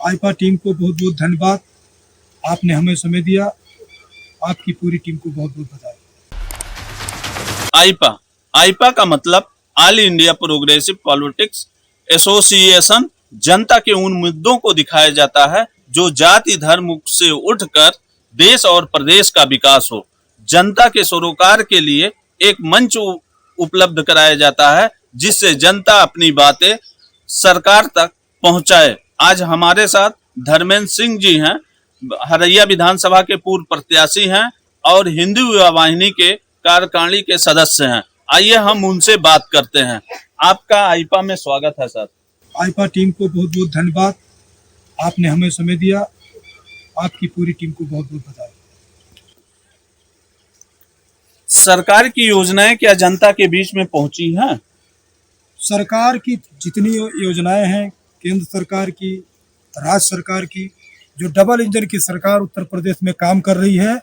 आईपा team को बहुत बहुत धन्यवाद। आपने हमें समय दिया। आपकी पूरी टीम को बहुत बहुत बधाई। आईपा आईपा का मतलब all India progressive politics association. जनता के उन मुद्दों को दिखाया जाता है जो जाति धर्म से उठकर देश और प्रदेश का विकास हो। जनता के सरोकार के लिए एक मंच उपलब्ध कराया जाता है जिससे जनता अपनी बातें सरकार तक पहुंचाए। आज हमारे साथ धर्मेंद्र सिंह जी हैं, हरैया विधानसभा के पूर्व प्रत्याशी हैं और हिंदू युवा वाहिनी के कार्यकारिणी के सदस्य हैं। आइए हम उनसे बात करते हैं। आपका आईपा में स्वागत है सर। आईपा टीम को बहुत बहुत धन्यवाद। आपने हमें समय दिया। आपकी पूरी टीम को बहुत बहुत बधाई। सरकार की योजनाएं क्या जनता के बीच में पहुंची हैं? सरकार की जितनी योजनाएं हैं, केंद्र सरकार की, राज्य सरकार की, जो डबल इंजन की सरकार उत्तर प्रदेश में काम कर रही है,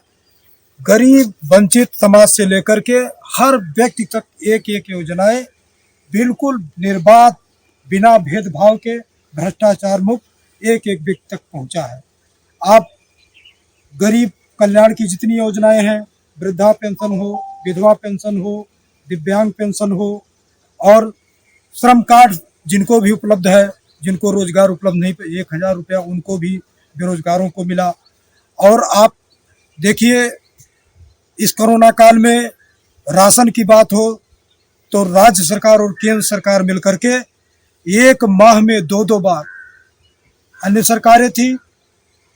गरीब वंचित समाज से लेकर के हर व्यक्ति तक एक एक योजनाएं बिल्कुल निर्बाध, बिना भेदभाव के, भ्रष्टाचार मुक्त एक एक व्यक्ति तक पहुंचा है। आप गरीब कल्याण की जितनी योजनाएं हैं, वृद्धा पेंशन हो, विधवा पेंशन हो, दिव्यांग पेंशन हो और श्रम कार्ड जिनको भी उपलब्ध है, जिनको रोजगार उपलब्ध नहीं, 1000 रुपया उनको भी बेरोजगारों को मिला। और आप देखिए, इस कोरोना काल में राशन की बात हो तो राज्य सरकार और केंद्र सरकार मिलकर के एक माह में 2-2 बार, अन्य सरकारें थी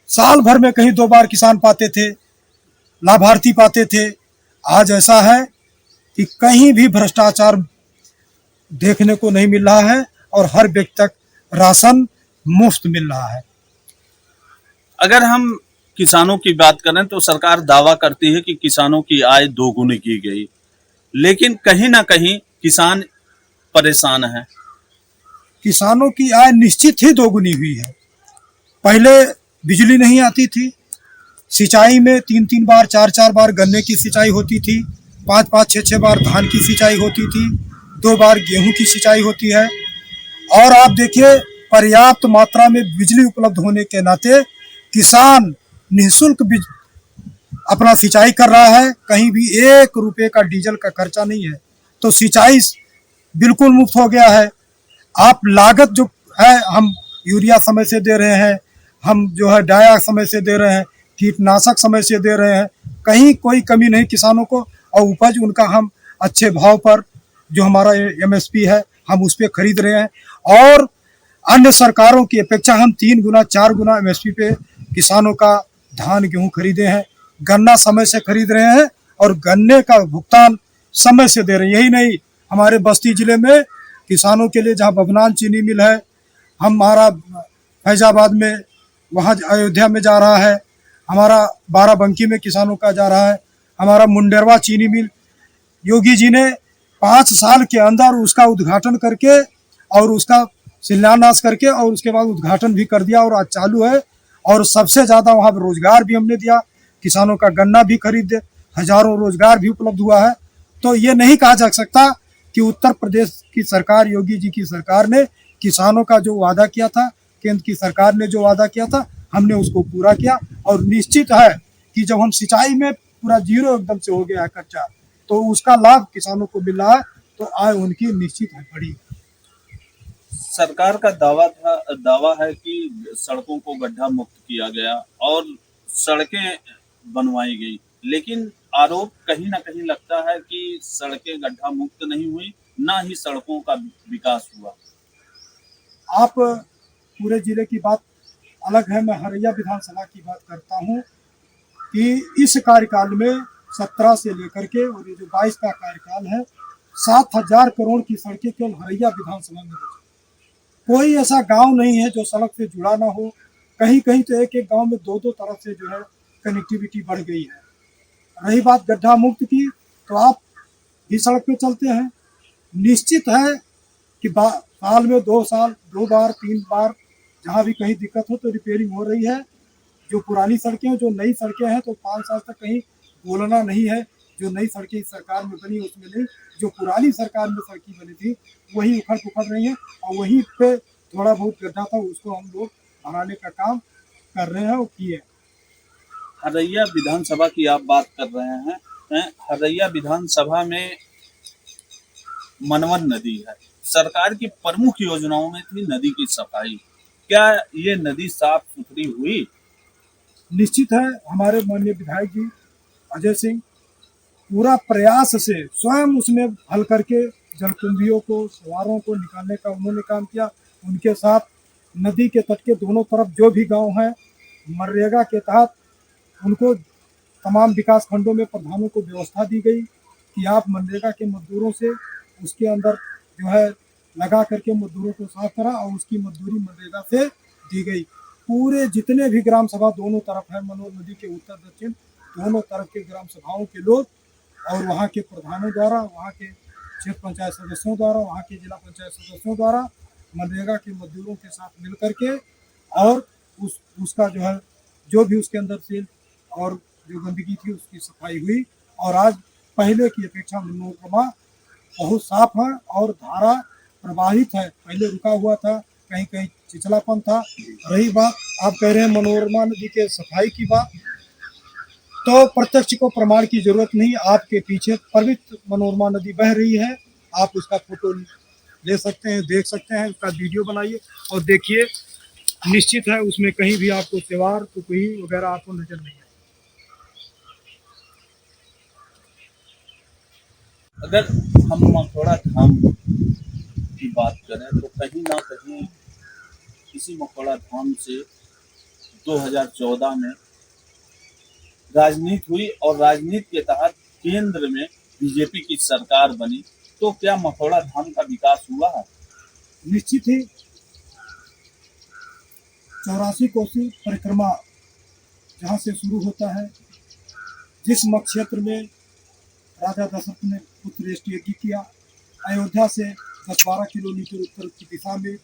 साल भर में कहीं 2 बार किसान पाते थे, लाभार्थी पाते थे। आज ऐसा है कि कहीं भी भ्रष्टाचार देखने को नहीं मिल रहा है और हर व्यक्ति तक राशन मुफ्त मिल रहा है। अगर हम किसानों की बात करें तो सरकार दावा करती है कि किसानों की आय दोगुनी की गई, लेकिन कहीं ना कहीं किसान परेशान है। किसानों की आय निश्चित ही दोगुनी हुई है। पहले बिजली नहीं आती थी, सिंचाई में 3-3 बार 4-4 बार गन्ने की सिंचाई होती थी, 5-5 6-6 बार धान की सिंचाई होती थी, 2 बार गेहूं की सिंचाई होती है। और आप देखिए, पर्याप्त मात्रा में बिजली उपलब्ध होने के नाते किसान निःशुल्क अपना सिंचाई कर रहा है। कहीं भी 1 रुपये का डीजल का खर्चा नहीं है, तो सिंचाई बिल्कुल मुफ्त हो गया है। आप लागत जो है, हम यूरिया समय से दे रहे हैं, हम जो है डाया समय से दे रहे हैं, कीटनाशक समय से दे रहे हैं, कहीं कोई कमी नहीं किसानों को। और उपज उनका हम अच्छे भाव पर, जो हमारा MSP है, हम उस पर खरीद रहे हैं। और अन्य सरकारों की अपेक्षा हम 3 गुना 4 गुना MSP पे किसानों का धान गेहूं खरीदे हैं, गन्ना समय से खरीद रहे हैं और गन्ने का भुगतान समय से दे रहे हैं। यही नहीं, हमारे बस्ती जिले में किसानों के लिए जहां बभनान चीनी मिल है, हमारा फैजाबाद में, वहाँ अयोध्या में जा रहा है, हमारा बाराबंकी में किसानों का जा रहा है, हमारा मुंडेरवा चीनी मिल, योगी जी ने 5 साल के अंदर उसका उद्घाटन करके और उसका शिलान्यास करके और उसके बाद उद्घाटन भी कर दिया और आज चालू है। और सबसे ज़्यादा वहाँ रोजगार भी हमने दिया, किसानों का गन्ना भी खरीदे, हजारों रोजगार भी उपलब्ध हुआ है। तो ये नहीं कहा जा सकता कि उत्तर प्रदेश की सरकार, योगी जी की सरकार ने किसानों का जो वादा किया था, केंद्र की सरकार ने जो वादा किया था, हमने उसको पूरा किया। और निश्चित है कि जब हम सिंचाई में पूरा जीरो एकदम से हो गया है खर्चा, तो उसका लाभ किसानों को मिल रहा है, तो आय उनकी निश्चित है बड़ी। सरकार का दावा है कि सड़कों को गड्ढा मुक्त किया गया और सड़कें बनवाई गई, लेकिन आरोप कहीं ना कहीं लगता है कि सड़कें गड्ढा मुक्त नहीं हुई, ना ही सड़कों का विकास हुआ। आप पूरे जिले की बात अलग है, मैं हरैया विधानसभा की बात करता हूँ कि इस कार्यकाल में 17 से लेकर के और ये जो 22 का कार्यकाल है, 7000 करोड़ की सड़कें केवल हरैया विधानसभा में बची। कोई ऐसा गांव नहीं है जो सड़क से जुड़ा ना हो। कहीं कहीं तो एक एक गांव में 2-2 तरफ से जो है कनेक्टिविटी बढ़ गई है। रही बात गड्ढा मुक्त की, तो आप भी सड़क पे चलते हैं, निश्चित है कि साल में 2 बार 3 बार जहाँ भी कहीं दिक्कत हो तो रिपेयरिंग हो रही है। जो पुरानी सड़कें, जो नई सड़कें हैं, तो 5 साल तक कहीं बोलना नहीं है। जो नई सड़कें इस सरकार में बनी उसमें नहीं, जो पुरानी सरकार में सड़कें बनी थी वही उखड़ पुखड़ रही हैं और वहीं पे थोड़ा बहुत गड्ढा था उसको हम लोग बनाने का काम कर रहे हैं और किए। हरैया विधानसभा की आप बात कर रहे हैं। हरैया विधानसभा में मनवर नदी है। सरकार की प्रमुख योजनाओं में थी नदी की सफाई। क्या ये नदी साफ सुथरी हुई? निश्चित है, हमारे माननीय विधायक जी अजय सिंह पूरा प्रयास से स्वयं उसमें हल करके जलकुंभियों को, सवारों को निकालने का उन्होंने काम किया। उनके साथ नदी के तट के दोनों तरफ जो भी गांव हैं, मनरेगा के तहत उनको तमाम विकास खंडों में प्रधानों को व्यवस्था दी गई कि आप मनरेगा के मजदूरों से उसके अंदर जो है लगा करके मजदूरों को साफ करा, और उसकी मजदूरी मनरेगा से दी गई। पूरे जितने भी ग्राम सभा दोनों तरफ है, मनोर नदी के उत्तर दक्षिण दोनों तरफ के ग्राम सभाओं के लोग और वहाँ के प्रधानों द्वारा, वहाँ के क्षेत्र पंचायत सदस्यों द्वारा, वहाँ के जिला पंचायत सदस्यों द्वारा मनरेगा के मजदूरों के साथ मिल करके और उसका जो है जो भी उसके अंदर से और जो गंदगी थी उसकी सफाई हुई। और आज पहले की अपेक्षा मनोरमा बहुत साफ है और धारा प्रवाहित है। पहले रुका हुआ था, कहीं कहीं चिचलापन था। रही बात आप कह रहे हैं मनोरमा नदी के सफाई की बात, तो प्रत्यक्ष को प्रमाण की जरूरत नहीं। आपके पीछे पवित्र मनोरमा नदी बह रही है, आप उसका फोटो ले सकते हैं, देख सकते हैं, उसका वीडियो बनाइए और देखिए। निश्चित है उसमें कहीं भी आपको त्योहार तो कोई वगैरह आपको नजर नहीं आए। अगर हम मखौड़ा धाम की बात करें तो कहीं ना कहीं इसी मखौड़ा धाम से 2014 में राजनीति हुई और राजनीति के तहत केंद्र में बीजेपी की सरकार बनी। तो क्या मखौड़ा धाम का विकास हुआ है? निश्चित ही 84 कोसी परिक्रमा जहाँ से शुरू होता है, जिस मत क्षेत्र में राजा दशरथ ने पुत्र यज्ञ किया, अयोध्या से 10-12 किलोमीटर उत्तर की दिशा में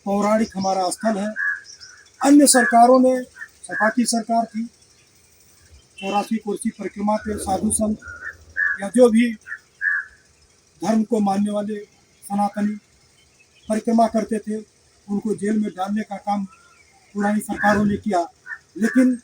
पौराणिक हमारा स्थल है। अन्य सरकारों ने, सपा की सरकार थी, 84 कोसी परिक्रमा पे साधु संत या जो भी धर्म को मानने वाले सनातनी परिक्रमा करते थे उनको जेल में डालने का काम पुरानी सरकारों ने किया। लेकिन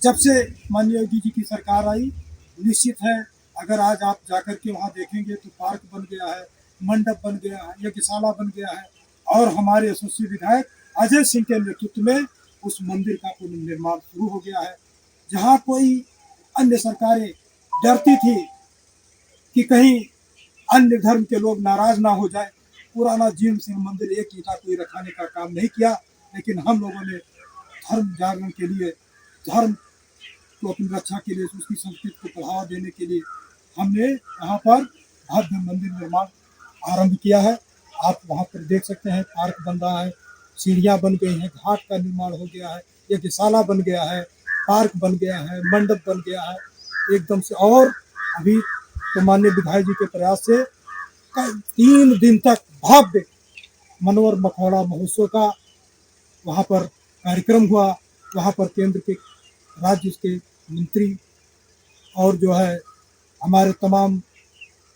जब से माननीय योगी जी की सरकार आई, निश्चित है अगर आज आप जाकर के वहाँ देखेंगे तो पार्क बन गया है, मंडप बन गया है, यज्ञशाला बन गया है और हमारे यशस्वी विधायक अजय सिंह के नेतृत्व में उस मंदिर का पुनर्निर्माण शुरू हो गया है। जहाँ कोई अन्य सरकारें डरती थी कि कहीं अन्य धर्म के लोग नाराज ना हो जाए, पुराना जीर्ण सिंह मंदिर एक ईंटा कोई रखाने का काम नहीं किया। लेकिन हम लोगों ने धर्म जागरण के लिए, धर्म को अपनी रक्षा के लिए, उसकी संस्कृति को बढ़ावा देने के लिए हमने यहाँ पर भव्य मंदिर निर्माण आरंभ किया है। आप वहाँ पर देख सकते हैं, पार्क बन रहा है, सीढ़ियाँ बन गई हैं, घाट का निर्माण हो गया है, यज्ञशाला बन गया है, पार्क बन गया है, मंडप बन गया है एकदम से। और अभी तो माननीय विधायक जी के प्रयास से 3 दिन तक भव्य मनोहर मखौड़ा महोत्सव का वहाँ पर कार्यक्रम हुआ। वहाँ पर केंद्र के, राज्य के मंत्री और जो है हमारे तमाम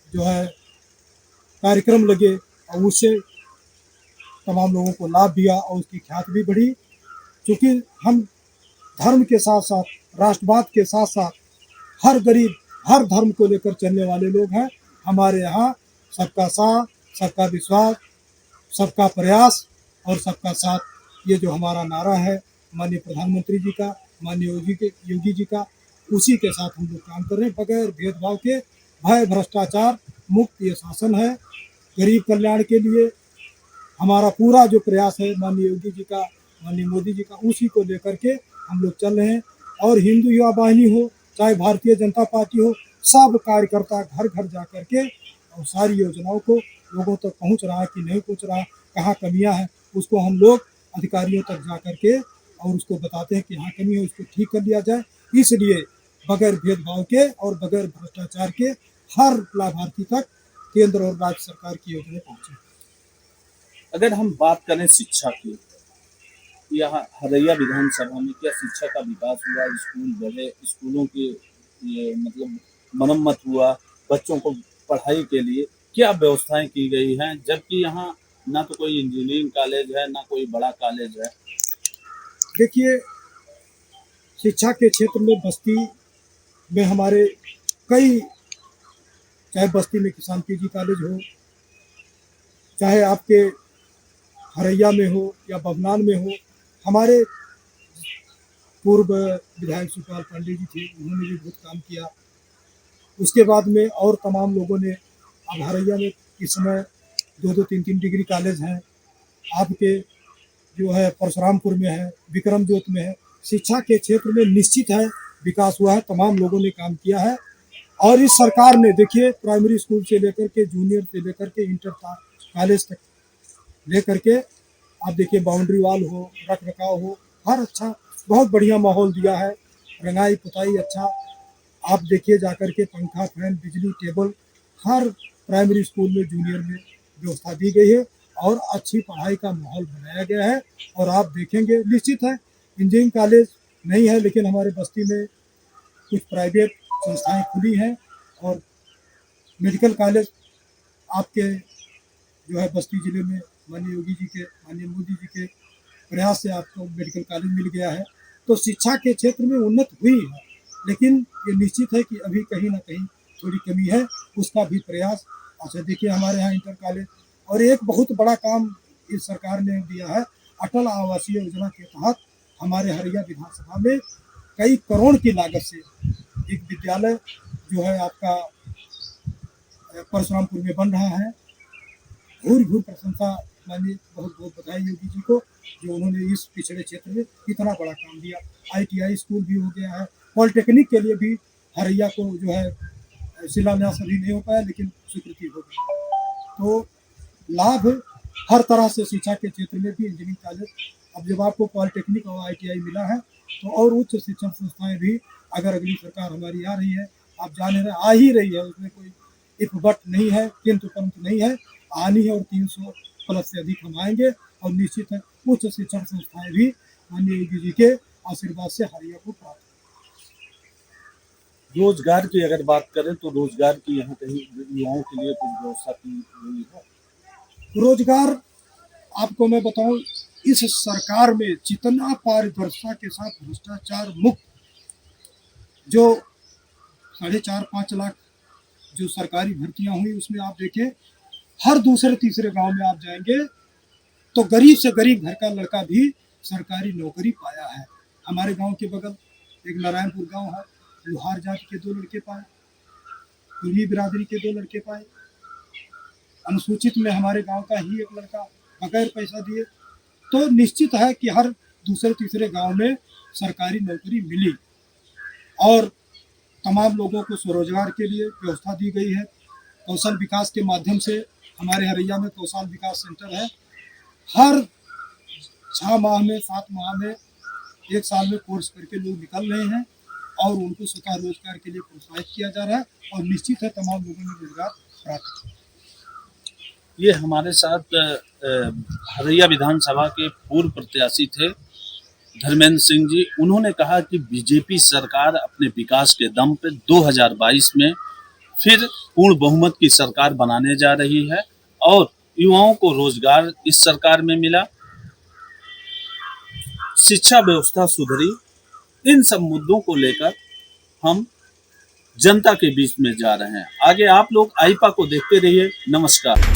जो है कार्यक्रम लगे और उससे तमाम लोगों को लाभ दिया और उसकी ख्याति भी बढ़ी। क्योंकि हम धर्म के साथ साथ, राष्ट्रवाद के साथ साथ हर गरीब, हर धर्म को लेकर चलने वाले लोग हैं। हमारे यहाँ सबका साथ, सबका विश्वास, सबका प्रयास और सबका साथ, ये जो हमारा नारा है माननीय प्रधानमंत्री जी का, माननीय योगी जी का, उसी के साथ हम लोग काम कर रहे हैं। बगैर भेदभाव के, भय भ्रष्टाचार मुक्त ये शासन है। गरीब कल्याण के लिए हमारा पूरा जो प्रयास है माननीय योगी जी का, माननीय मोदी जी का, उसी को लेकर के हम लोग चल रहे हैं। और हिंदू युवा वाहिनी हो, चाहे भारतीय जनता पार्टी हो, सब कार्यकर्ता घर घर जा करके और सारी योजनाओं को लोगों तक पहुंच रहा है कि नहीं पहुंच रहा, कहाँ कमियां हैं, उसको हम लोग अधिकारियों तक जा करके और उसको बताते हैं कि हाँ कमी है, उसको ठीक कर लिया जाए। इसलिए बगैर भेदभाव के और बगैर भ्रष्टाचार के हर लाभार्थी तक केंद्र और राज्य सरकार की योजनाएं पहुंचे। अगर हम बात करें शिक्षा की, यहाँ हरैया विधानसभा में क्या शिक्षा का विकास हुआ? स्कूल बने, स्कूलों के ये मतलब मरम्मत हुआ, बच्चों को पढ़ाई के लिए क्या व्यवस्थाएं की गई हैं? जबकि यहाँ ना तो कोई इंजीनियरिंग कॉलेज है, ना कोई बड़ा कॉलेज है। देखिए, शिक्षा के क्षेत्र में बस्ती में हमारे कई, चाहे बस्ती में किसान पीजी कॉलेज हो, चाहे आपके हरैया में हो या बभनान में हो, हमारे पूर्व विधायक सुखपाल पांडे जी थे, उन्होंने भी बहुत काम किया। उसके बाद में और तमाम लोगों ने, अब हरैया में इस समय 2-2, 3-3 डिग्री कॉलेज हैं, आपके जो है परशुरामपुर में है, विक्रम जोत में है। शिक्षा के क्षेत्र में निश्चित है विकास हुआ है, तमाम लोगों ने काम किया है। और इस सरकार ने देखिए, प्राइमरी स्कूल से लेकर के जूनियर से लेकर के इंटर कॉलेज तक लेकर के, आप देखिए बाउंड्री वाल हो, रख रखाव हो, हर अच्छा बहुत बढ़िया माहौल दिया है। रंगाई पुताई अच्छा, आप देखिए जाकर के पंखा, फैन, बिजली, टेबल हर प्राइमरी स्कूल में जूनियर में व्यवस्था दी गई है और अच्छी पढ़ाई का माहौल बनाया गया है। और आप देखेंगे, निश्चित है इंजीनियरिंग कॉलेज नहीं है, लेकिन हमारे बस्ती में कुछ प्राइवेट संस्थाएं खुली हैं और मेडिकल कॉलेज आपके जो है बस्ती जिले में माननीय योगी जी के, माननीय मोदी जी के प्रयास से आपको मेडिकल कॉलेज मिल गया है। तो शिक्षा के क्षेत्र में उन्नति हुई है, लेकिन ये निश्चित है कि अभी कहीं ना कहीं थोड़ी कमी है, उसका भी प्रयास। अच्छा देखिए, हमारे यहाँ इंटर कॉलेज, और एक बहुत बड़ा काम इस सरकार ने दिया है, अटल आवासीय योजना के तहत हमारे हरैया विधानसभा में कई करोड़ की लागत से एक विद्यालय जो है आपका परशुरामपुर में बन रहा है। भूर प्रशंसा, माननीय बहुत बहुत बधाई योगी जी को, जो उन्होंने इस पिछड़े क्षेत्र में इतना बड़ा काम दिया। ITI स्कूल भी हो गया है, पॉलिटेक्निक के लिए भी हरैया को जो है शिलान्यास अभी नहीं हो पाया, लेकिन स्वीकृति हो गई। तो लाभ हर तरह से शिक्षा के क्षेत्र में भी इंजीनियरिंग कॉलेज, अब जब आपको पॉलिटेक्निक और ITI मिला है, तो और उच्च शिक्षण संस्थाएं भी अगर अगली सरकार हमारी आ रही है, आप जाने रहे आ ही रही है, उसमें कोई इफ बट नहीं है, किंतु परंतु नहीं है, आनी है और 300 प्लस से अधिक हम आएंगे। और निश्चित है उच्च शिक्षण संस्थाएं भी माननीय योगी जी के आशीर्वाद से हरैया को प्राप्त। रोजगार की अगर बात करें तो रोजगार की यहाँ कहीं युवाओं के लिए कुछ व्यवस्था की हुई है? रोजगार आपको मैं बताऊं, इस सरकार में जितना पारदर्शिता के साथ भ्रष्टाचार मुक्त, जो 4.5-5 लाख जो सरकारी भर्तियां हुई, उसमें आप देखें हर दूसरे तीसरे गांव में आप जाएंगे तो गरीब से गरीब घर का लड़का भी सरकारी नौकरी पाया है। हमारे गांव के बगल एक नारायणपुर गांव है, लोहार जाति के 2 लड़के पाए, कुर्मी बिरादरी के 2 लड़के पाए, अनुसूचित में हमारे गांव का ही एक लड़का बगैर पैसा दिए। तो निश्चित है कि हर दूसरे तीसरे गांव में सरकारी नौकरी मिली और तमाम लोगों को स्वरोजगार के लिए व्यवस्था दी गई है। कौशल विकास के माध्यम से हमारे हरैया में कौशल विकास सेंटर है, हर 6 माह में, 7 माह में, 1 साल में कोर्स करके लोग निकल रहे हैं और उनको स्वतः रोजगार के लिए प्रोत्साहित किया जा रहा है और निश्चित है तमाम लोगों ने रोजगार प्राप्त किया। ये हमारे साथ हरैया विधानसभा के पूर्व प्रत्याशी थे धर्मेंद्र सिंह जी। उन्होंने कहा कि बीजेपी सरकार अपने विकास के दम पे 2022 में फिर पूर्ण बहुमत की सरकार बनाने जा रही है और युवाओं को रोजगार इस सरकार में मिला, शिक्षा व्यवस्था सुधरी। इन सब मुद्दों को लेकर हम जनता के बीच में जा रहे हैं। आगे आप लोग आईपा को देखते रहिए। नमस्कार।